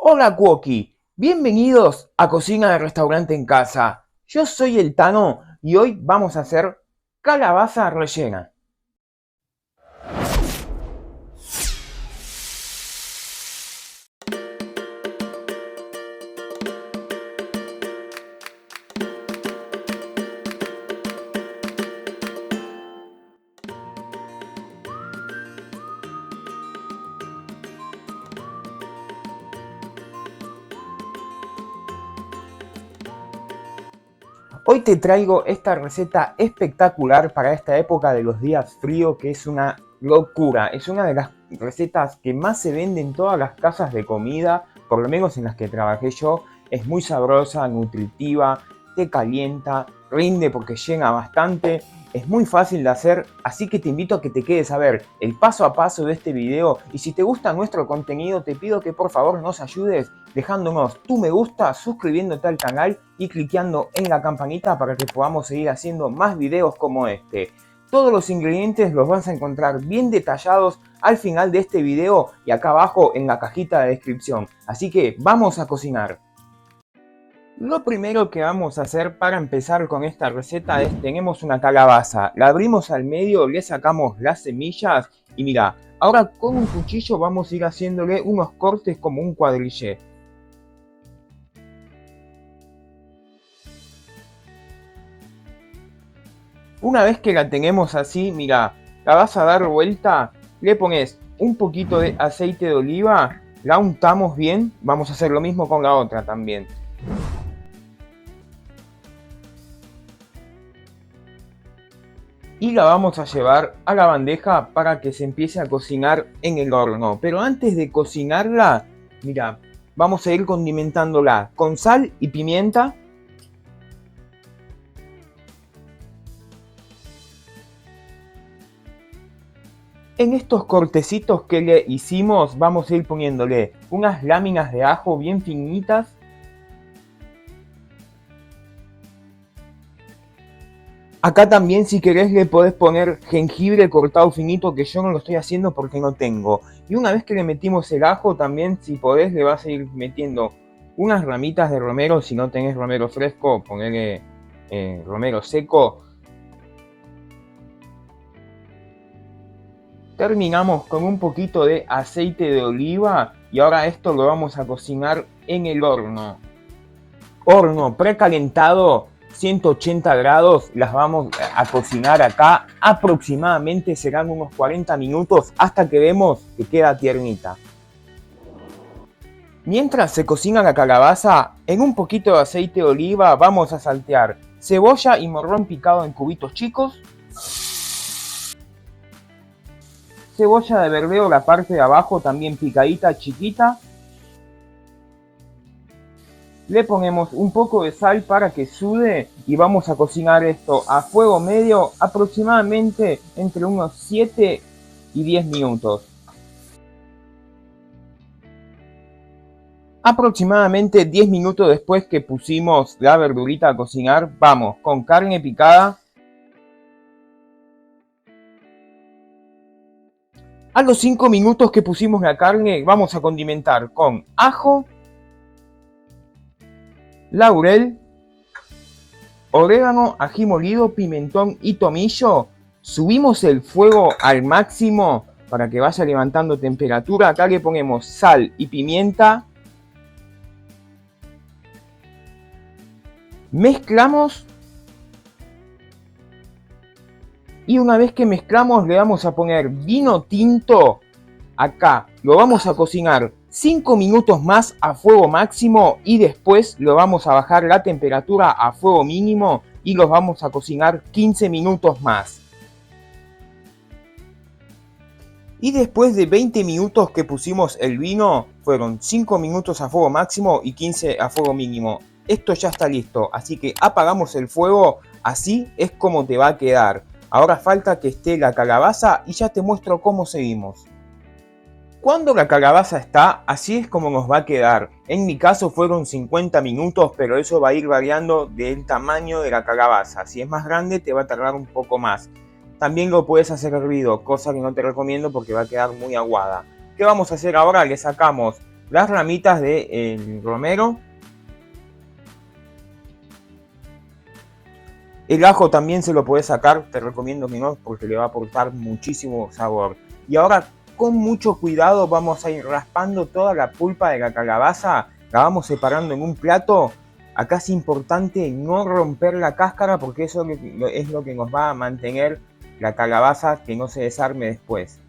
Hola Cuoqui, bienvenidos a Cocina de Restaurante en Casa. Yo soy el Tano y hoy vamos a hacer calabaza rellena. Hoy te traigo esta receta espectacular para esta época de los días fríos, que es una locura. Es una de las recetas que más se vende en todas las casas de comida, por lo menos en las que trabajé yo. Es muy sabrosa, nutritiva, te calienta, rinde porque llena bastante. Es muy fácil de hacer, así que te invito a que te quedes a ver el paso a paso de este video. Y si te gusta nuestro contenido, te pido que por favor nos ayudes dejándonos tu me gusta, suscribiéndote al canal y cliqueando en la campanita para que podamos seguir haciendo más videos como este. Todos los ingredientes los vas a encontrar bien detallados al final de este video y acá abajo en la cajita de descripción. Así que vamos a cocinar. Lo primero que vamos a hacer para empezar con esta receta es, tenemos una calabaza, la abrimos al medio, le sacamos las semillas y mira, ahora con un cuchillo vamos a ir haciéndole unos cortes como un cuadrillé. Una vez que la tenemos así, mira, la vas a dar vuelta, le pones un poquito de aceite de oliva, la untamos bien, vamos a hacer lo mismo con la otra también. Y la vamos a llevar a la bandeja para que se empiece a cocinar en el horno. Pero antes de cocinarla, mira, vamos a ir condimentándola con sal y pimienta. En estos cortecitos que le hicimos vamos a ir poniéndole unas láminas de ajo bien finitas. Acá también si querés le podés poner jengibre cortado finito, que yo no lo estoy haciendo porque no tengo. Y una vez que le metimos el ajo también, si podés, le vas a ir metiendo unas ramitas de romero. Si no tenés romero fresco, ponele romero seco. Terminamos con un poquito de aceite de oliva y ahora esto lo vamos a cocinar en el horno. Horno precalentado, 180 grados, las vamos a cocinar acá. Aproximadamente serán unos 40 minutos hasta que vemos que queda tiernita. Mientras se cocina la calabaza, en un poquito de aceite de oliva vamos a saltear cebolla y morrón picado en cubitos chicos. Cebolla de verdeo, la parte de abajo también picadita chiquita. Le ponemos un poco de sal para que sude y vamos a cocinar esto a fuego medio aproximadamente entre unos 7 y 10 minutos. Aproximadamente 10 minutos después que pusimos la verdurita a cocinar, vamos con carne picada. A los 5 minutos que pusimos la carne, vamos a condimentar con ajo, laurel, orégano, ají molido, pimentón y tomillo. Subimos el fuego al máximo para que vaya levantando temperatura. Acá le ponemos sal y pimienta. Mezclamos. Y una vez que mezclamos le vamos a poner vino tinto. Acá lo vamos a cocinar 5 minutos más a fuego máximo y después lo vamos a bajar la temperatura a fuego mínimo y los vamos a cocinar 15 minutos más. Y después de 20 minutos que pusimos el vino, fueron 5 minutos a fuego máximo y 15 a fuego mínimo. Esto ya está listo, así que apagamos el fuego, así es como te va a quedar. Ahora falta que esté la calabaza y ya te muestro cómo seguimos. Cuando la calabaza está, así es como nos va a quedar. En mi caso fueron 50 minutos, pero eso va a ir variando del tamaño de la calabaza. Si es más grande te va a tardar un poco más. También lo puedes hacer hervido, cosa que no te recomiendo porque va a quedar muy aguada. ¿Qué vamos a hacer ahora? Le sacamos las ramitas del romero. El ajo también se lo podés sacar, te recomiendo que no, porque le va a aportar muchísimo sabor. Y ahora, con mucho cuidado, vamos a ir raspando toda la pulpa de la calabaza, la vamos separando en un plato. Acá es importante no romper la cáscara, porque eso es lo que nos va a mantener la calabaza que no se desarme después.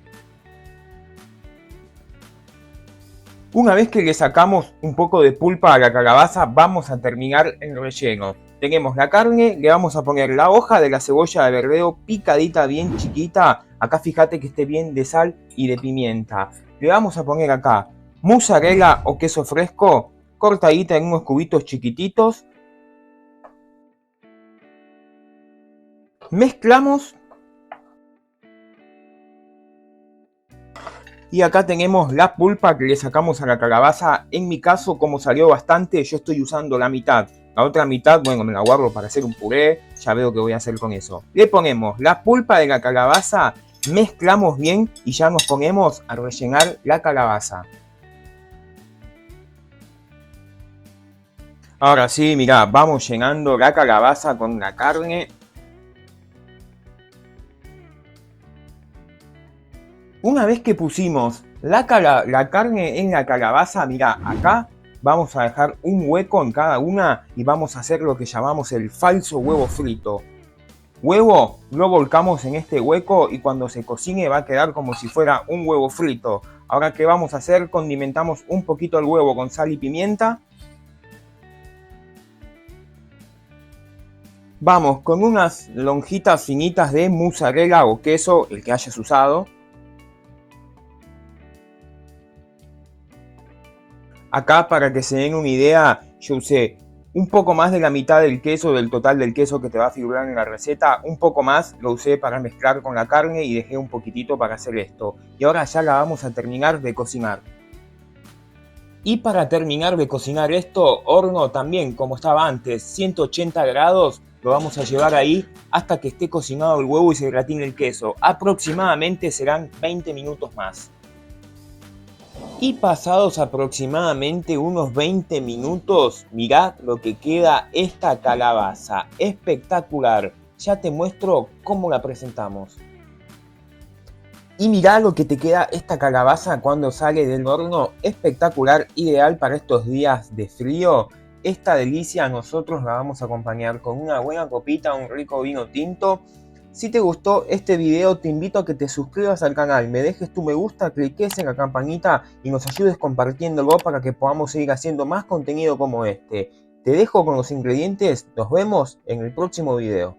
Una vez que le sacamos un poco de pulpa a la calabaza, vamos a terminar el relleno. Tenemos la carne, le vamos a poner la hoja de la cebolla de verdeo picadita bien chiquita. Acá fíjate que esté bien de sal y de pimienta. Le vamos a poner acá mozzarella o queso fresco, cortadita en unos cubitos chiquititos. Mezclamos. Y acá tenemos la pulpa que le sacamos a la calabaza. En mi caso, como salió bastante, yo estoy usando la mitad. La otra mitad, bueno, me la guardo para hacer un puré. Ya veo qué voy a hacer con eso. Le ponemos la pulpa de la calabaza, mezclamos bien y ya nos ponemos a rellenar la calabaza. Ahora sí, mirá, vamos llenando la calabaza con la carne. Una vez que pusimos la carne en la calabaza, mirá, acá vamos a dejar un hueco en cada una y vamos a hacer lo que llamamos el falso huevo frito. Huevo lo volcamos en este hueco y cuando se cocine va a quedar como si fuera un huevo frito. Ahora, ¿qué vamos a hacer? Condimentamos un poquito el huevo con sal y pimienta. Vamos con unas lonjitas finitas de mozzarella o queso, el que hayas usado. Acá, para que se den una idea, yo usé un poco más de la mitad del queso, del total del queso que te va a figurar en la receta. Un poco más lo usé para mezclar con la carne y dejé un poquitito para hacer esto. Y ahora ya la vamos a terminar de cocinar. Y para terminar de cocinar esto, horno también como estaba antes, 180 grados. Lo vamos a llevar ahí hasta que esté cocinado el huevo y se gratine el queso. Aproximadamente serán 20 minutos más. Y pasados aproximadamente unos 20 minutos, mirá lo que queda esta calabaza. Espectacular. Ya te muestro cómo la presentamos. Y mirá lo que te queda esta calabaza cuando sale del horno. Espectacular, ideal para estos días de frío. Esta delicia nosotros la vamos a acompañar con una buena copita, un rico vino tinto. Si te gustó este video, te invito a que te suscribas al canal, me dejes tu me gusta, cliques en la campanita y nos ayudes compartiéndolo para que podamos seguir haciendo más contenido como este. Te dejo con los ingredientes, nos vemos en el próximo video.